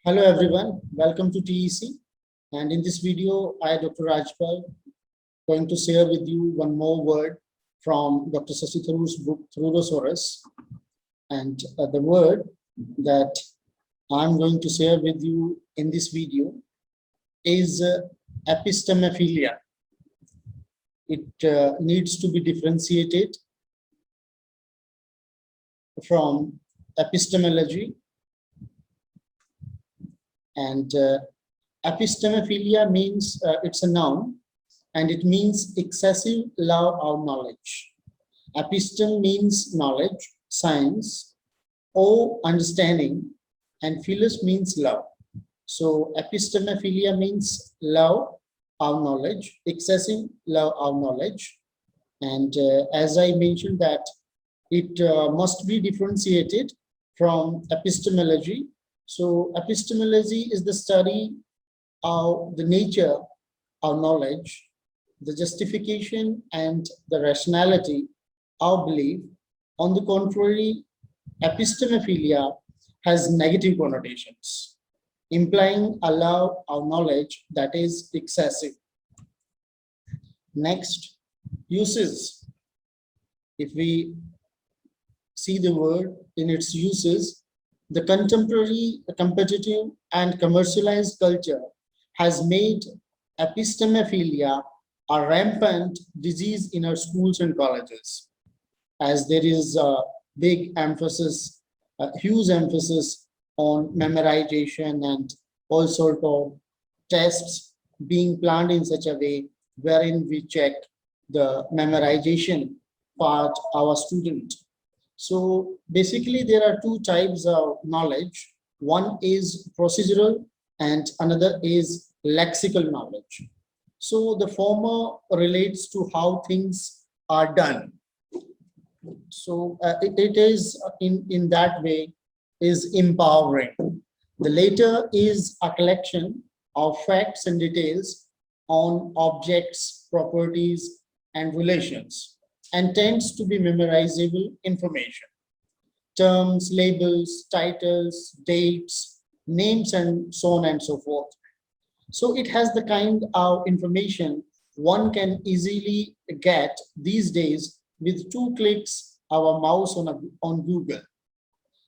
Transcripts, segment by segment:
Hello everyone, welcome to TEC, and in this video I, Dr. Rajpal, going to share with you one more word from Dr. Shashi Tharoor's book Tharoorosaurus, and the word that I'm going to share with you in this video is epistemophilia. It needs to be differentiated from epistemology, and epistemophilia means it's a noun and it means excessive love of knowledge. Epistem means knowledge, science, O understanding, and philos means love. So epistemophilia means love of knowledge, excessive love of knowledge. And as I mentioned that it must be differentiated from epistemology. So epistemology is the study of the nature of knowledge, the justification and the rationality of belief. On the contrary, epistemophilia has negative connotations, implying a love of knowledge that is excessive. Next, uses. If we see the word in its uses, the contemporary competitive and commercialized culture has made epistemophilia a rampant disease in our schools and colleges, as there is a big emphasis, a huge emphasis on memorization and all sort of tests being planned in such a way wherein we check the memorization part of our student. So basically there are two types of knowledge. One is procedural and another is lexical knowledge. So the former relates to how things are done. So it is in that way is empowering. The later is a collection of facts and details on objects, properties, and relations, and tends to be memorizable information. Terms, labels, titles, dates, names, and so on and so forth. So it has the kind of information one can easily get these days with 2 clicks of a mouse on Google.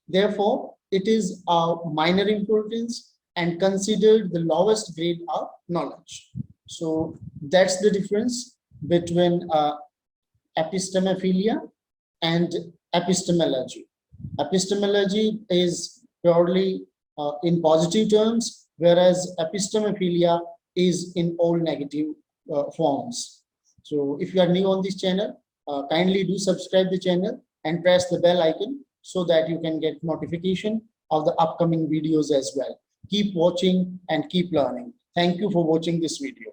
Therefore, it is of minor importance and considered the lowest grade of knowledge. So that's the difference between epistemophilia and epistemology. Epistemology is purely in positive terms, whereas epistemophilia is in all negative forms. So if you are new on this channel, kindly do subscribe the channel and press the bell icon so that you can get notification of the upcoming videos as well. Keep watching and keep learning. Thank you for watching this video.